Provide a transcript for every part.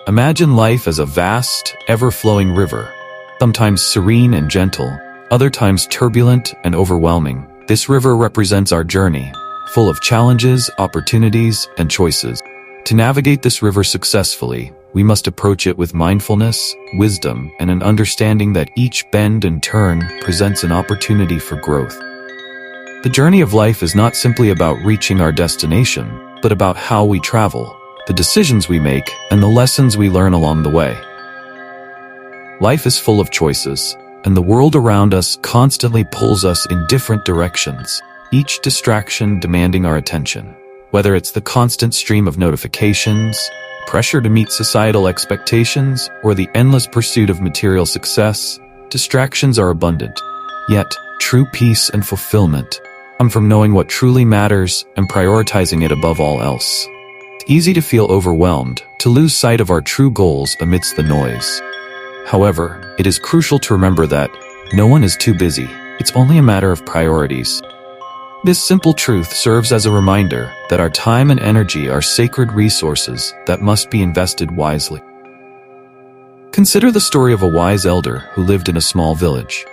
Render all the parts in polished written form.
Imagine life as a vast, ever-flowing river, sometimes serene and gentle, other times turbulent and overwhelming. This river represents our journey, full of challenges, opportunities, and choices. To navigate this river successfully, we must approach it with mindfulness, wisdom, and an understanding that each bend and turn presents an opportunity for growth. The journey of life is not simply about reaching our destination, but about how we travel, the decisions we make, and the lessons we learn along the way. Life is full of choices, and the world around us constantly pulls us in different directions, each distraction demanding our attention. Whether it's the constant stream of notifications, pressure to meet societal expectations, or the endless pursuit of material success, distractions are abundant. Yet, true peace and fulfillment come from knowing what truly matters and prioritizing it above all else. It's easy to feel overwhelmed, to lose sight of our true goals amidst the noise. However, it is crucial to remember that no one is too busy. It's only a matter of priorities. This simple truth serves as a reminder that our time and energy are sacred resources that must be invested wisely. Consider the story of a wise elder who lived in a small village.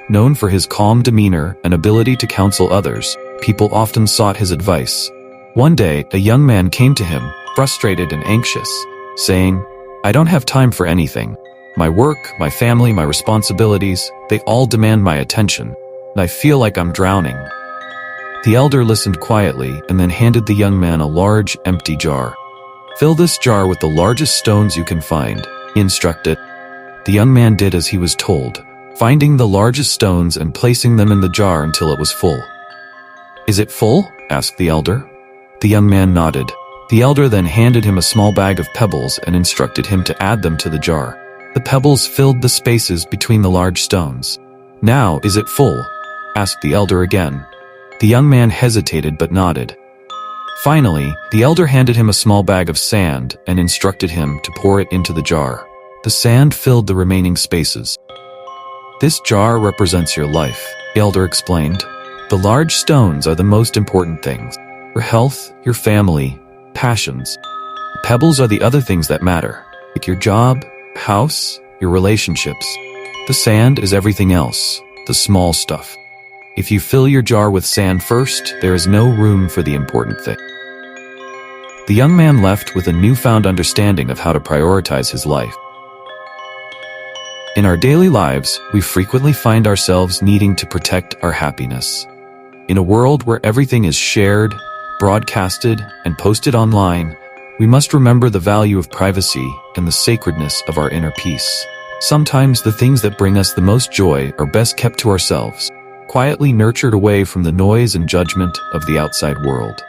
Known for his calm demeanor and ability to counsel others, people often sought his advice. One day, a young man came to him, frustrated and anxious, saying, "I don't have time for anything. My work, my family, my responsibilities, they all demand my attention, and I feel like I'm drowning." The elder listened quietly and then handed the young man a large, empty jar. "Fill this jar with the largest stones you can find," he instructed. The young man did as he was told, finding the largest stones and placing them in the jar until it was full. "Is it full?" asked the elder. The young man nodded. The elder then handed him a small bag of pebbles and instructed him to add them to the jar. The pebbles filled the spaces between the large stones. "Now, is it full?" asked the elder again. The young man hesitated but nodded. Finally, the elder handed him a small bag of sand and instructed him to pour it into the jar. The sand filled the remaining spaces. "This jar represents your life," the elder explained. "The large stones are the most important things. Your health, your family, passions. The pebbles are the other things that matter, like your job, house, your relationships. The sand is everything else, the small stuff. If you fill your jar with sand first, there is no room for the important thing." The young man left with a newfound understanding of how to prioritize his life. In our daily lives, we frequently find ourselves needing to protect our happiness. In a world where everything is shared, broadcasted, and posted online, we must remember the value of privacy and the sacredness of our inner peace. Sometimes the things that bring us the most joy are best kept to ourselves, quietly nurtured away from the noise and judgment of the outside world.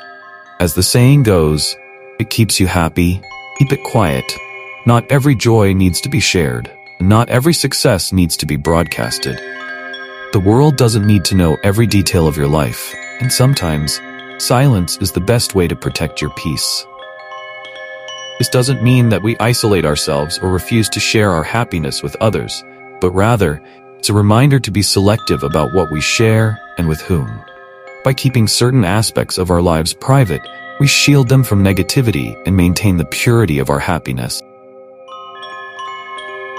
As the saying goes, it keeps you happy, keep it quiet. Not every joy needs to be shared, and not every success needs to be broadcasted. The world doesn't need to know every detail of your life, and sometimes, silence is the best way to protect your peace. This doesn't mean that we isolate ourselves or refuse to share our happiness with others, but rather, it's a reminder to be selective about what we share and with whom. By keeping certain aspects of our lives private, we shield them from negativity and maintain the purity of our happiness.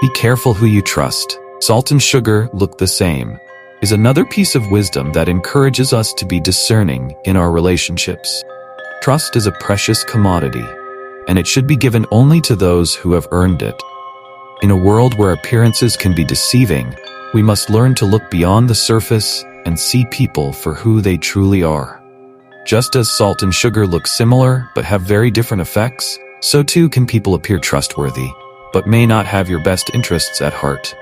Be careful who you trust. Salt and sugar look the same, is another piece of wisdom that encourages us to be discerning in our relationships. Trust is a precious commodity, and it should be given only to those who have earned it. In a world where appearances can be deceiving, we must learn to look beyond the surface and see people for who they truly are. Just as salt and sugar look similar but have very different effects, so too can people appear trustworthy, but may not have your best interests at heart.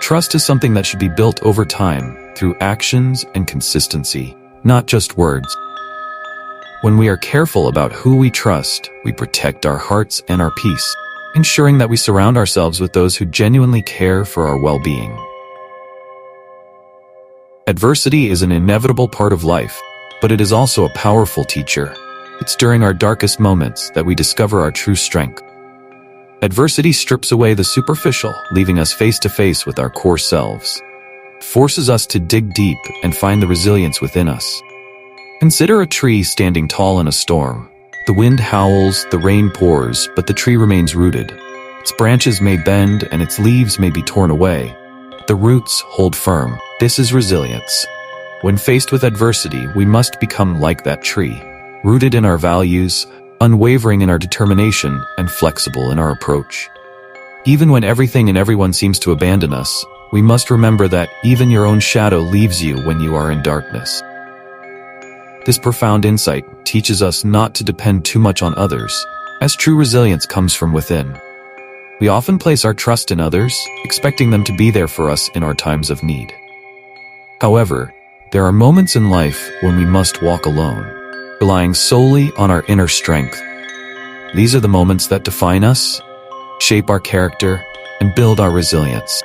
Trust is something that should be built over time, through actions and consistency, not just words. When we are careful about who we trust, we protect our hearts and our peace, ensuring that we surround ourselves with those who genuinely care for our well-being. Adversity is an inevitable part of life, but it is also a powerful teacher. It's during our darkest moments that we discover our true strength. Adversity strips away the superficial, leaving us face to face with our core selves. It forces us to dig deep and find the resilience within us. Consider a tree standing tall in a storm. The wind howls, the rain pours, but the tree remains rooted. Its branches may bend and its leaves may be torn away. The roots hold firm. This is resilience. When faced with adversity, we must become like that tree, rooted in our values, unwavering in our determination, and flexible in our approach. Even when everything and everyone seems to abandon us, we must remember that even your own shadow leaves you when you are in darkness. This profound insight teaches us not to depend too much on others, as true resilience comes from within. We often place our trust in others, expecting them to be there for us in our times of need. However, there are moments in life when we must walk alone, relying solely on our inner strength. These are the moments that define us, shape our character, and build our resilience.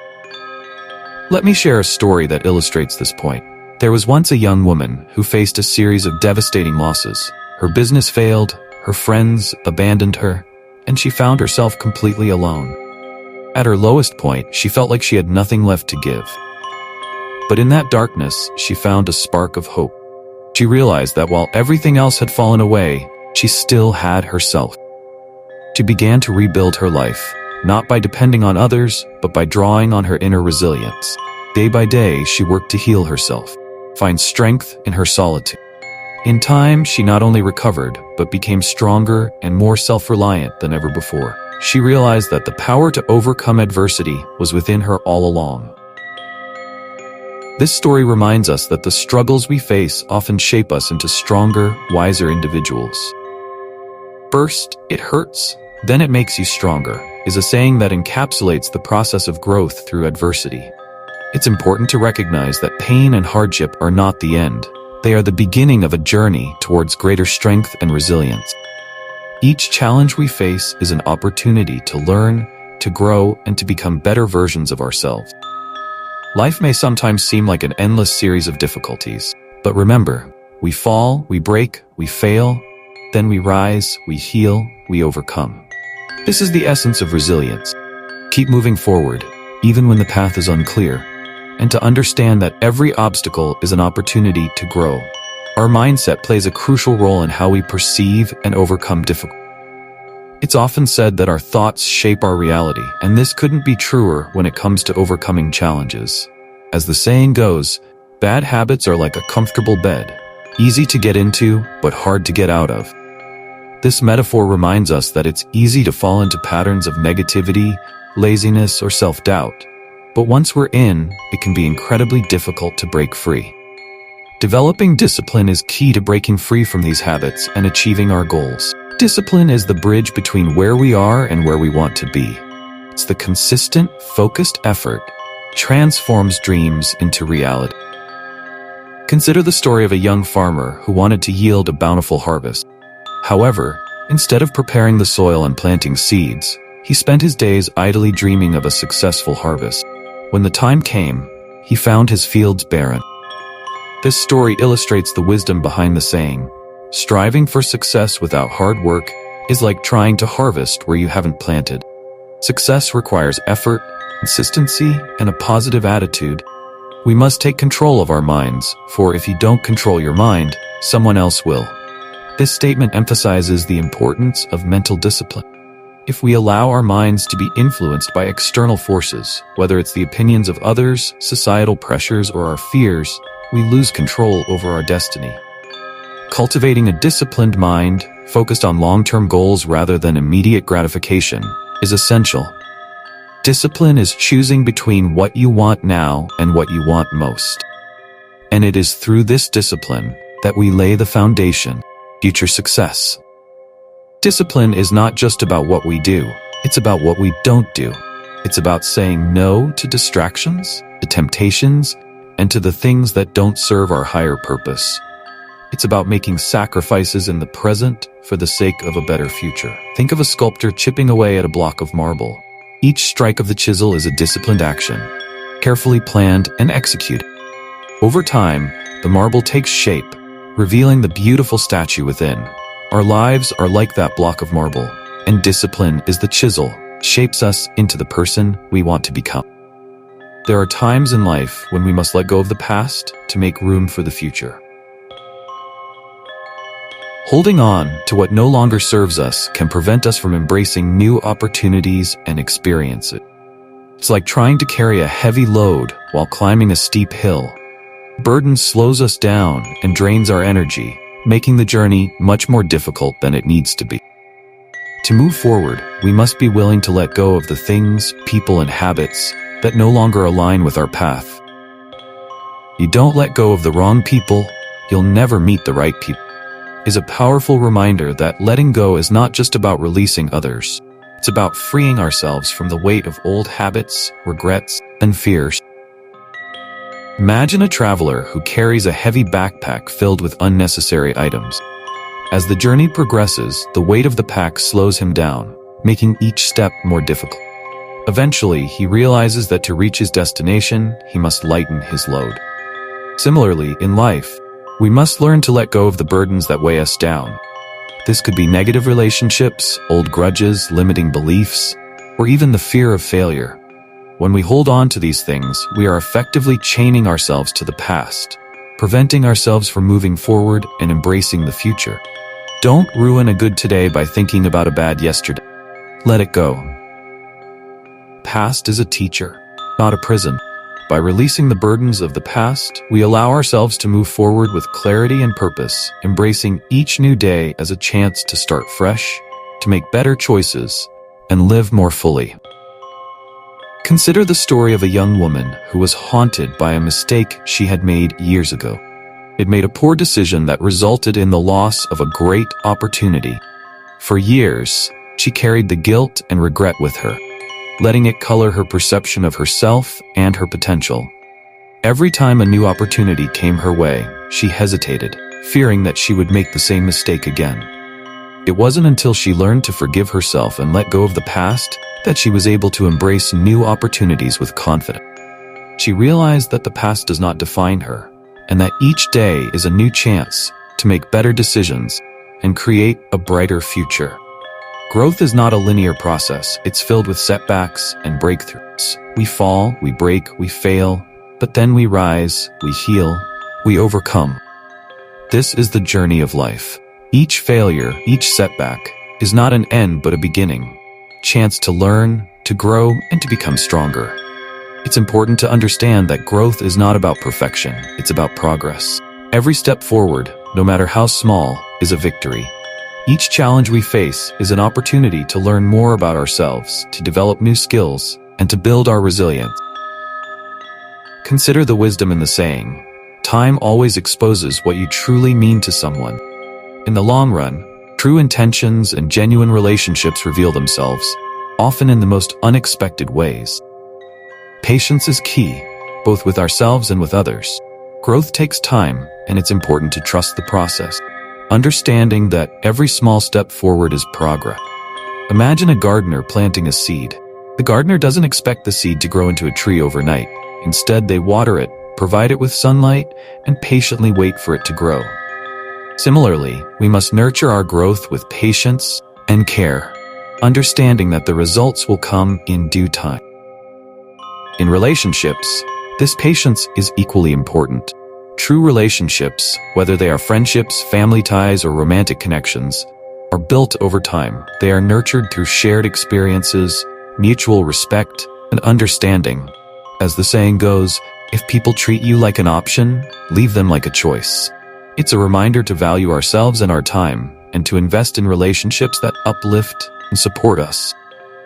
Let me share a story that illustrates this point. There was once a young woman who faced a series of devastating losses. Her business failed, her friends abandoned her, and she found herself completely alone. At her lowest point, she felt like she had nothing left to give. But in that darkness, she found a spark of hope. She realized that while everything else had fallen away, she still had herself. She began to rebuild her life, not by depending on others, but by drawing on her inner resilience. Day by day, she worked to heal herself, find strength in her solitude. In time, she not only recovered, but became stronger and more self-reliant than ever before. She realized that the power to overcome adversity was within her all along. This story reminds us that the struggles we face often shape us into stronger, wiser individuals. First, it hurts, then it makes you stronger, is a saying that encapsulates the process of growth through adversity. It's important to recognize that pain and hardship are not the end. They are the beginning of a journey towards greater strength and resilience. Each challenge we face is an opportunity to learn, to grow, and to become better versions of ourselves. Life may sometimes seem like an endless series of difficulties, but remember, we fall, we break, we fail, then we rise, we heal, we overcome. This is the essence of resilience. Keep moving forward, even when the path is unclear, and to understand that every obstacle is an opportunity to grow. Our mindset plays a crucial role in how we perceive and overcome difficulties. It's often said that our thoughts shape our reality, and this couldn't be truer when it comes to overcoming challenges. As the saying goes, bad habits are like a comfortable bed, easy to get into, but hard to get out of. This metaphor reminds us that it's easy to fall into patterns of negativity, laziness, or self-doubt. But once we're in, it can be incredibly difficult to break free. Developing discipline is key to breaking free from these habits and achieving our goals. Discipline is the bridge between where we are and where we want to be. It's the consistent, focused effort that transforms dreams into reality. Consider the story of a young farmer who wanted to yield a bountiful harvest. However, instead of preparing the soil and planting seeds, he spent his days idly dreaming of a successful harvest. When the time came, he found his fields barren. This story illustrates the wisdom behind the saying, striving for success without hard work is like trying to harvest where you haven't planted. Success requires effort, consistency, and a positive attitude. We must take control of our minds, for if you don't control your mind, someone else will. This statement emphasizes the importance of mental discipline. If we allow our minds to be influenced by external forces, whether it's the opinions of others, societal pressures, or our fears, we lose control over our destiny. Cultivating a disciplined mind, focused on long-term goals rather than immediate gratification, is essential. Discipline is choosing between what you want now and what you want most. And it is through this discipline that we lay the foundation for future success. Discipline is not just about what we do, it's about what we don't do. It's about saying no to distractions, to temptations, and to the things that don't serve our higher purpose. It's about making sacrifices in the present for the sake of a better future. Think of a sculptor chipping away at a block of marble. Each strike of the chisel is a disciplined action, carefully planned and executed. Over time, the marble takes shape, revealing the beautiful statue within. Our lives are like that block of marble, and discipline is the chisel, shapes us into the person we want to become. There are times in life when we must let go of the past to make room for the future. Holding on to what no longer serves us can prevent us from embracing new opportunities and experiences. It's like trying to carry a heavy load while climbing a steep hill. Burden slows us down and drains our energy, making the journey much more difficult than it needs to be. To move forward, we must be willing to let go of the things, people, and habits that no longer align with our path. You don't let go of the wrong people, you'll never meet the right people. Is a powerful reminder that letting go is not just about releasing others. It's about freeing ourselves from the weight of old habits, regrets, and fears. Imagine a traveler who carries a heavy backpack filled with unnecessary items. As the journey progresses, the weight of the pack slows him down, making each step more difficult. Eventually, he realizes that to reach his destination, he must lighten his load. Similarly, in life, we must learn to let go of the burdens that weigh us down. This could be negative relationships, old grudges, limiting beliefs, or even the fear of failure. When we hold on to these things, we are effectively chaining ourselves to the past, preventing ourselves from moving forward and embracing the future. Don't ruin a good today by thinking about a bad yesterday. Let it go. Past is a teacher, not a prison. By releasing the burdens of the past, we allow ourselves to move forward with clarity and purpose, embracing each new day as a chance to start fresh, to make better choices, and live more fully. Consider the story of a young woman who was haunted by a mistake she had made years ago. It made a poor decision that resulted in the loss of a great opportunity. For years, she carried the guilt and regret with her, letting it color her perception of herself and her potential. Every time a new opportunity came her way, she hesitated, fearing that she would make the same mistake again. It wasn't until she learned to forgive herself and let go of the past that she was able to embrace new opportunities with confidence. She realized that the past does not define her, and that each day is a new chance to make better decisions and create a brighter future. Growth is not a linear process. It's filled with setbacks and breakthroughs. We fall, we break, we fail, but then we rise, we heal, we overcome. This is the journey of life. Each failure, each setback, is not an end but a beginning. Chance to learn, to grow, and to become stronger. It's important to understand that growth is not about perfection, it's about progress. Every step forward, no matter how small, is a victory. Each challenge we face is an opportunity to learn more about ourselves, to develop new skills, and to build our resilience. Consider the wisdom in the saying, "Time always exposes what you truly mean to someone." In the long run, true intentions and genuine relationships reveal themselves, often in the most unexpected ways. Patience is key, both with ourselves and with others. Growth takes time, and it's important to trust the process, understanding that every small step forward is progress. Imagine a gardener planting a seed. The gardener doesn't expect the seed to grow into a tree overnight. Instead, they water it, provide it with sunlight, and patiently wait for it to grow. Similarly, we must nurture our growth with patience and care, understanding that the results will come in due time. In relationships, this patience is equally important. True relationships, whether they are friendships, family ties, or romantic connections, are built over time. They are nurtured through shared experiences, mutual respect, and understanding. As the saying goes, if people treat you like an option, leave them like a choice. It's a reminder to value ourselves and our time, and to invest in relationships that uplift and support us.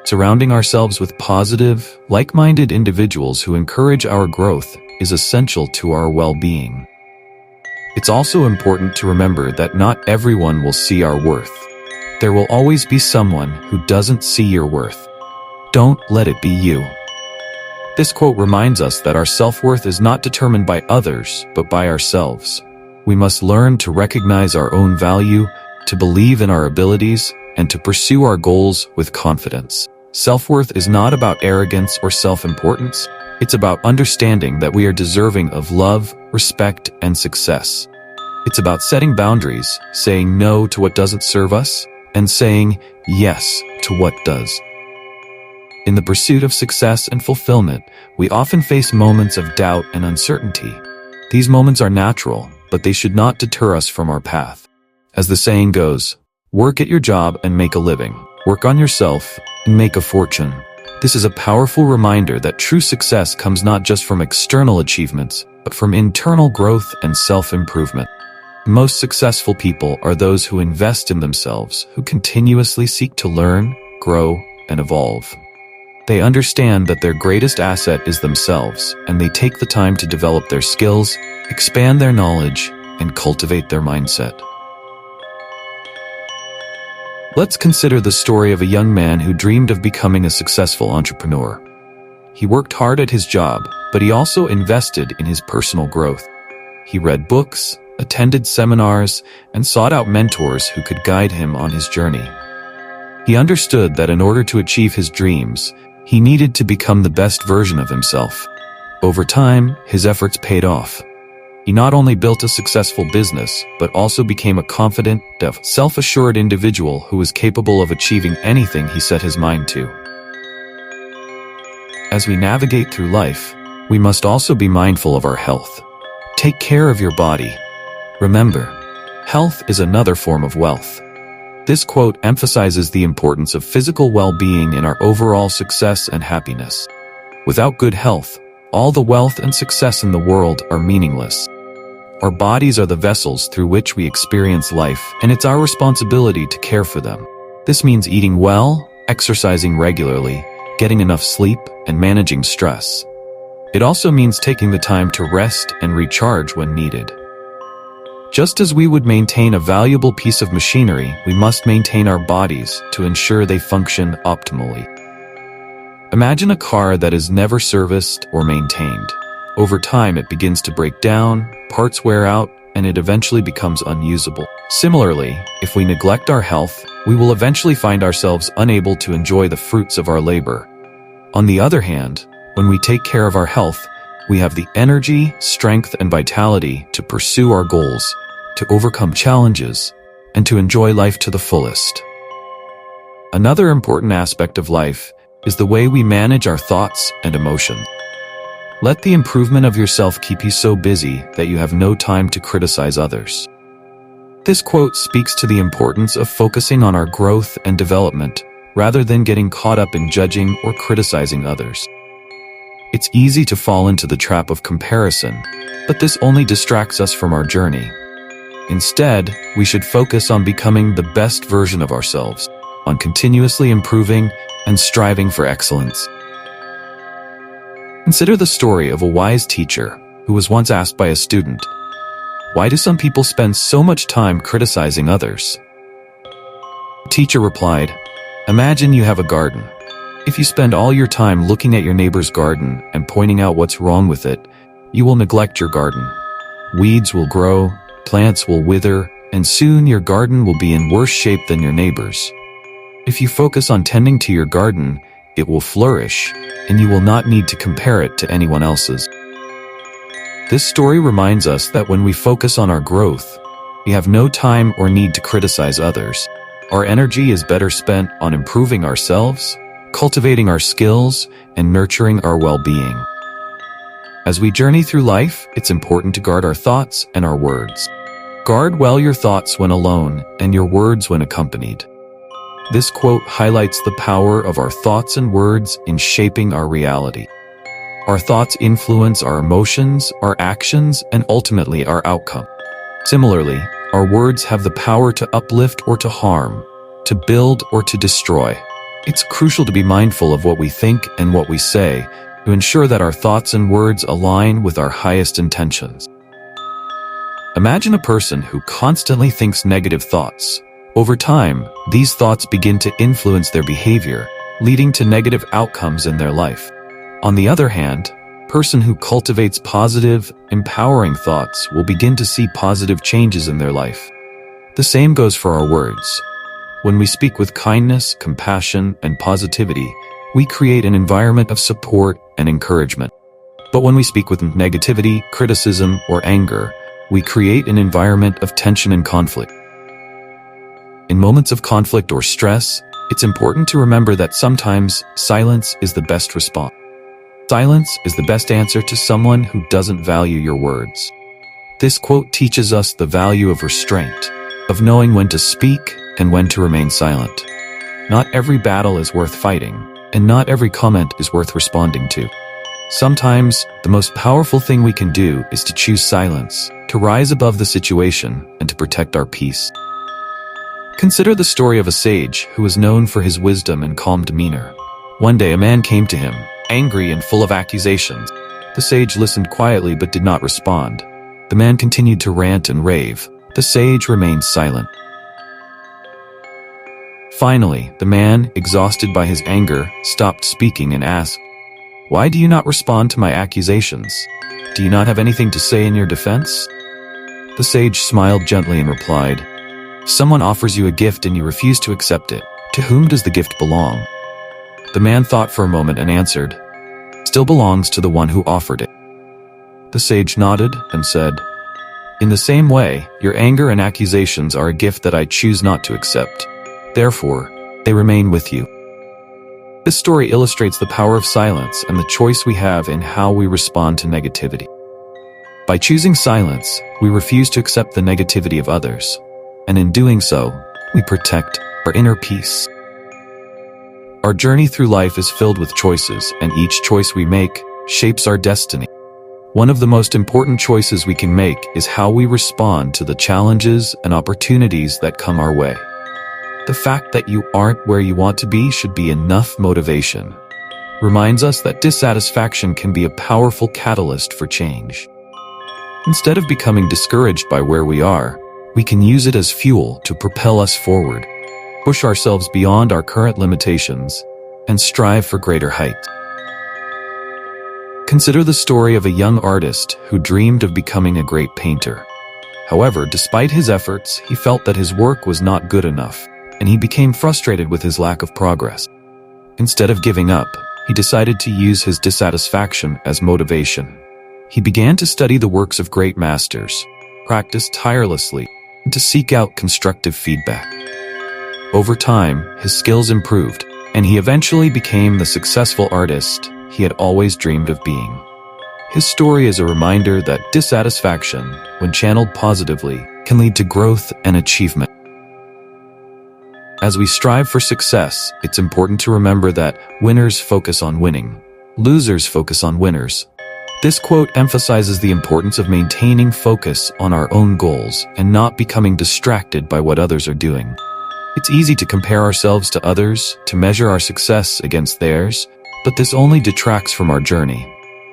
Surrounding ourselves with positive, like-minded individuals who encourage our growth is essential to our well-being. It's also important to remember that not everyone will see our worth. There will always be someone who doesn't see your worth. Don't let it be you. This quote reminds us that our self-worth is not determined by others, but by ourselves. We must learn to recognize our own value, to believe in our abilities, and to pursue our goals with confidence. Self-worth is not about arrogance or self-importance. It's about understanding that we are deserving of love, respect, and success. It's about setting boundaries, saying no to what doesn't serve us, and saying yes to what does. In the pursuit of success and fulfillment, we often face moments of doubt and uncertainty. These moments are natural, but they should not deter us from our path. As the saying goes, work at your job and make a living. Work on yourself and make a fortune. This is a powerful reminder that true success comes not just from external achievements, but from internal growth and self-improvement. Most successful people are those who invest in themselves, who continuously seek to learn, grow, and evolve. They understand that their greatest asset is themselves, and they take the time to develop their skills, expand their knowledge, and cultivate their mindset. Let's consider the story of a young man who dreamed of becoming a successful entrepreneur. He worked hard at his job, but he also invested in his personal growth. He read books, attended seminars, and sought out mentors who could guide him on his journey. He understood that in order to achieve his dreams, he needed to become the best version of himself. Over time, his efforts paid off. He not only built a successful business, but also became a confident, self-assured individual who was capable of achieving anything he set his mind to. As we navigate through life, we must also be mindful of our health. Take care of your body. Remember, health is another form of wealth. This quote emphasizes the importance of physical well-being in our overall success and happiness. Without good health, all the wealth and success in the world are meaningless. Our bodies are the vessels through which we experience life, and it's our responsibility to care for them. This means eating well, exercising regularly, getting enough sleep, and managing stress. It also means taking the time to rest and recharge when needed. Just as we would maintain a valuable piece of machinery, we must maintain our bodies to ensure they function optimally. Imagine a car that is never serviced or maintained. Over time, it begins to break down, parts wear out, and it eventually becomes unusable. Similarly, if we neglect our health, we will eventually find ourselves unable to enjoy the fruits of our labor. On the other hand, when we take care of our health, we have the energy, strength, and vitality to pursue our goals, to overcome challenges, and to enjoy life to the fullest. Another important aspect of life is the way we manage our thoughts and emotions. Let the improvement of yourself keep you so busy that you have no time to criticize others. This quote speaks to the importance of focusing on our growth and development, rather than getting caught up in judging or criticizing others. It's easy to fall into the trap of comparison, but this only distracts us from our journey. Instead, we should focus on becoming the best version of ourselves, on continuously improving and striving for excellence. Consider the story of a wise teacher who was once asked by a student, "Why do some people spend so much time criticizing others?" The teacher replied, "Imagine you have a garden. If you spend all your time looking at your neighbor's garden and pointing out what's wrong with it, you will neglect your garden. Weeds will grow, plants will wither, and soon your garden will be in worse shape than your neighbor's. If you focus on tending to your garden, it will flourish, and you will not need to compare it to anyone else's." This story reminds us that when we focus on our growth, we have no time or need to criticize others. Our energy is better spent on improving ourselves, cultivating our skills, and nurturing our well-being. As we journey through life, it's important to guard our thoughts and our words. Guard well your thoughts when alone and your words when accompanied. This quote highlights the power of our thoughts and words in shaping our reality. Our thoughts influence our emotions, our actions, and ultimately our outcome. Similarly, our words have the power to uplift or to harm, to build or to destroy. It's crucial to be mindful of what we think and what we say, to ensure that our thoughts and words align with our highest intentions. Imagine a person who constantly thinks negative thoughts. Over time, these thoughts begin to influence their behavior, leading to negative outcomes in their life. On the other hand, a person who cultivates positive, empowering thoughts will begin to see positive changes in their life. The same goes for our words. When we speak with kindness, compassion, and positivity, we create an environment of support and encouragement. But when we speak with negativity, criticism, or anger, we create an environment of tension and conflict. In moments of conflict or stress, it's important to remember that sometimes silence is the best response. Silence is the best answer to someone who doesn't value your words. This quote teaches us the value of restraint. of knowing when to speak and when to remain silent. Not every battle is worth fighting, and not every comment is worth responding to. Sometimes, the most powerful thing we can do is to choose silence, to rise above the situation, and to protect our peace. Consider the story of a sage who was known for his wisdom and calm demeanor. One day a man came to him, angry and full of accusations. The sage listened quietly but did not respond. The man continued to rant and rave. The sage remained silent. Finally, the man, exhausted by his anger, stopped speaking and asked, "Why do you not respond to my accusations? Do you not have anything to say in your defense?" The sage smiled gently and replied, "If someone offers you a gift and you refuse to accept it, to whom does the gift belong?" The man thought for a moment and answered, "Still belongs to the one who offered it." The sage nodded and said, "In the same way, your anger and accusations are a gift that I choose not to accept. Therefore, they remain with you." This story illustrates the power of silence and the choice we have in how we respond to negativity. By choosing silence, we refuse to accept the negativity of others, and in doing so, we protect our inner peace. Our journey through life is filled with choices, and each choice we make shapes our destiny. One of the most important choices we can make is how we respond to the challenges and opportunities that come our way. The fact that you aren't where you want to be should be enough motivation. Reminds us that dissatisfaction can be a powerful catalyst for change. Instead of becoming discouraged by where we are, we can use it as fuel to propel us forward, push ourselves beyond our current limitations, and strive for greater heights. Consider the story of a young artist who dreamed of becoming a great painter. However, despite his efforts, he felt that his work was not good enough, and he became frustrated with his lack of progress. Instead of giving up, he decided to use his dissatisfaction as motivation. He began to study the works of great masters, practice tirelessly, and to seek out constructive feedback. Over time, his skills improved, and he eventually became the successful artist he had always dreamed of being. His story is a reminder that dissatisfaction, when channeled positively, can lead to growth and achievement. As we strive for success, it's important to remember that winners focus on winning, losers focus on winners. This quote emphasizes the importance of maintaining focus on our own goals and not becoming distracted by what others are doing. It's easy to compare ourselves to others, to measure our success against theirs, but this only detracts from our journey.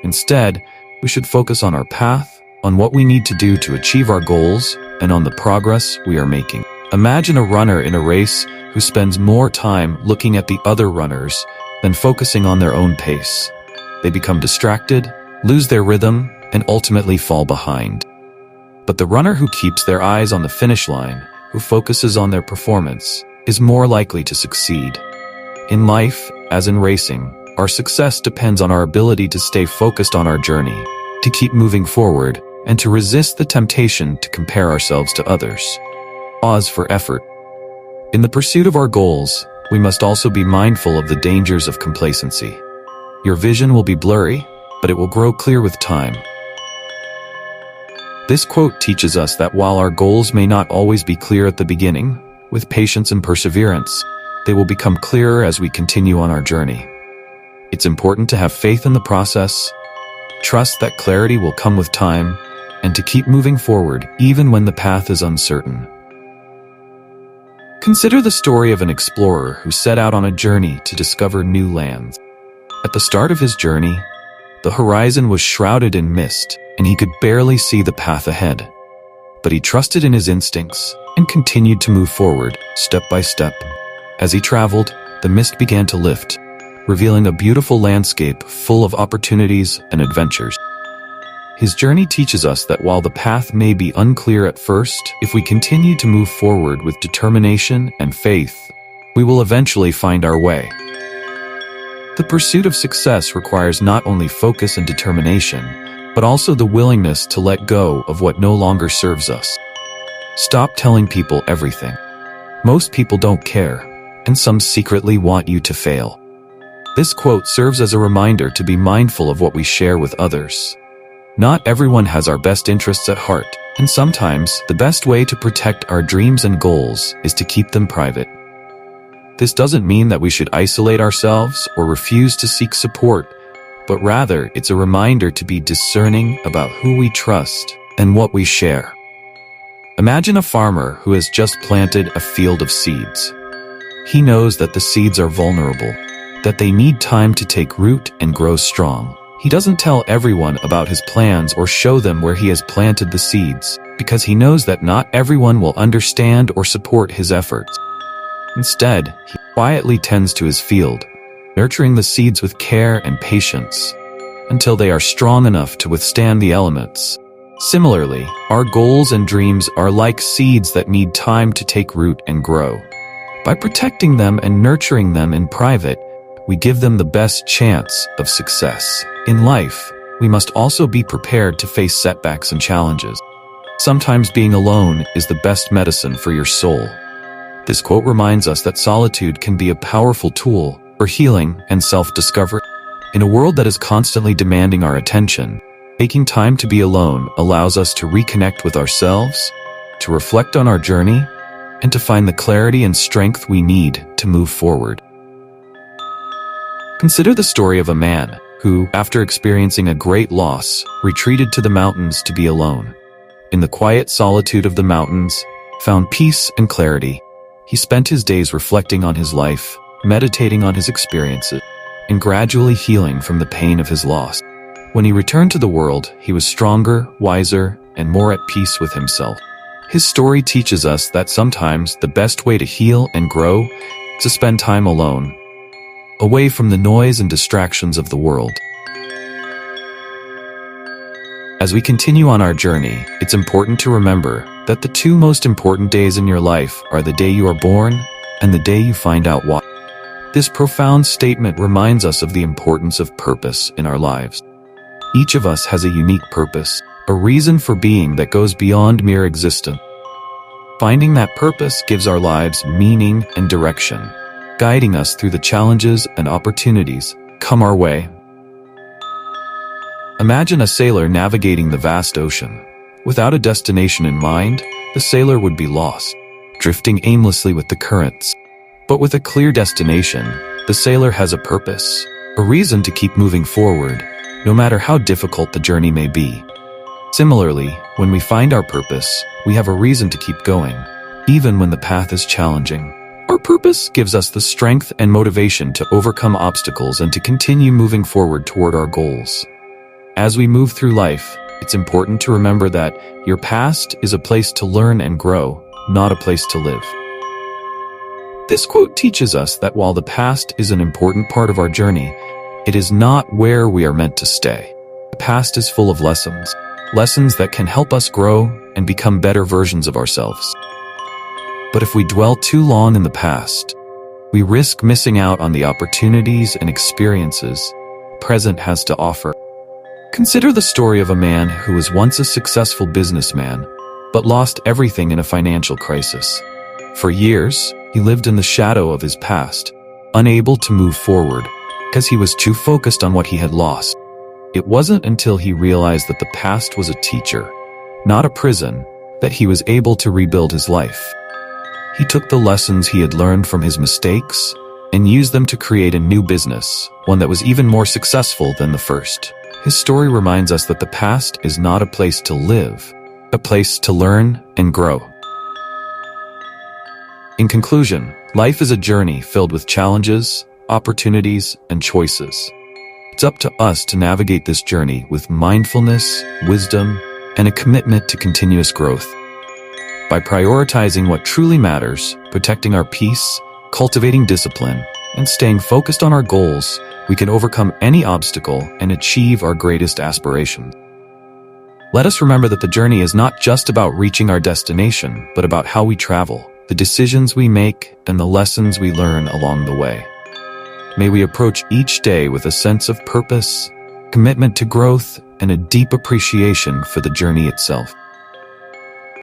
Instead, we should focus on our path, on what we need to do to achieve our goals, and on the progress we are making. Imagine a runner in a race who spends more time looking at the other runners than focusing on their own pace. They become distracted, lose their rhythm, and ultimately fall behind. But the runner who keeps their eyes on the finish line, who focuses on their performance, is more likely to succeed. In life, as in racing, our success depends on our ability to stay focused on our journey, to keep moving forward, and to resist the temptation to compare ourselves to others. Pause for effort. In the pursuit of our goals, we must also be mindful of the dangers of complacency. Your vision will be blurry, but it will grow clear with time. This quote teaches us that while our goals may not always be clear at the beginning, with patience and perseverance, they will become clearer as we continue on our journey. It's important to have faith in the process, trust that clarity will come with time, and to keep moving forward even when the path is uncertain. Consider the story of an explorer who set out on a journey to discover new lands. At the start of his journey, the horizon was shrouded in mist, and he could barely see the path ahead. But he trusted in his instincts and continued to move forward, step by step. As he traveled, the mist began to lift, revealing a beautiful landscape full of opportunities and adventures. His journey teaches us that while the path may be unclear at first, if we continue to move forward with determination and faith, we will eventually find our way. The pursuit of success requires not only focus and determination, but also the willingness to let go of what no longer serves us. Stop telling people everything. Most people don't care, and some secretly want you to fail. This quote serves as a reminder to be mindful of what we share with others. Not everyone has our best interests at heart, And sometimes, the best way to protect our dreams and goals is to keep them private. This doesn't mean that we should isolate ourselves or refuse to seek support, but rather it's a reminder to be discerning about who we trust and what we share. Imagine a farmer who has just planted a field of seeds. He knows that the seeds are vulnerable, that they need time to take root and grow strong. He doesn't tell everyone about his plans or show them where he has planted the seeds, because he knows that not everyone will understand or support his efforts. Instead, he quietly tends to his field, nurturing the seeds with care and patience, until they are strong enough to withstand the elements. Similarly, our goals and dreams are like seeds that need time to take root and grow. By protecting them and nurturing them in private, we give them the best chance of success. In life, we must also be prepared to face setbacks and challenges. Sometimes being alone is the best medicine for your soul. This quote reminds us that solitude can be a powerful tool for healing and self-discovery. In a world that is constantly demanding our attention, taking time to be alone allows us to reconnect with ourselves, to reflect on our journey, and to find the clarity and strength we need to move forward. Consider the story of a man who, after experiencing a great loss, retreated to the mountains to be alone. In the quiet solitude of the mountains, found peace and clarity. He spent his days reflecting on his life, meditating on his experiences, and gradually healing from the pain of his loss. When he returned to the world, he was stronger, wiser, and more at peace with himself. His story teaches us that sometimes the best way to heal and grow is to spend time alone, away from the noise and distractions of the world. As we continue on our journey, it's important to remember that the two most important days in your life are the day you are born and the day you find out why. This profound statement reminds us of the importance of purpose in our lives. Each of us has a unique purpose, a reason for being that goes beyond mere existence. Finding that purpose gives our lives meaning and direction, guiding us through the challenges and opportunities come our way. Imagine a sailor navigating the vast ocean. Without a destination in mind, the sailor would be lost, drifting aimlessly with the currents. But with a clear destination, the sailor has a purpose, a reason to keep moving forward, no matter how difficult the journey may be. Similarly, when we find our purpose, we have a reason to keep going, even when the path is challenging. Our purpose gives us the strength and motivation to overcome obstacles and to continue moving forward toward our goals. As we move through life, it's important to remember that your past is a place to learn and grow, not a place to live. This quote teaches us that while the past is an important part of our journey, it is not where we are meant to stay. The past is full of lessons that can help us grow and become better versions of ourselves. But if we dwell too long in the past, we risk missing out on the opportunities and experiences the present has to offer. Consider the story of a man who was once a successful businessman, but lost everything in a financial crisis. For years, he lived in the shadow of his past, unable to move forward, because he was too focused on what he had lost. It wasn't until he realized that the past was a teacher, not a prison, that he was able to rebuild his life. He took the lessons he had learned from his mistakes and used them to create a new business, one that was even more successful than the first. His story reminds us that the past is not a place to live, a place to learn and grow. In conclusion, life is a journey filled with challenges, opportunities, and choices. It's up to us to navigate this journey with mindfulness, wisdom, and a commitment to continuous growth. By prioritizing what truly matters, protecting our peace, cultivating discipline, and staying focused on our goals, we can overcome any obstacle and achieve our greatest aspirations. Let us remember that the journey is not just about reaching our destination, but about how we travel, the decisions we make, and the lessons we learn along the way. May we approach each day with a sense of purpose, commitment to growth, and a deep appreciation for the journey itself.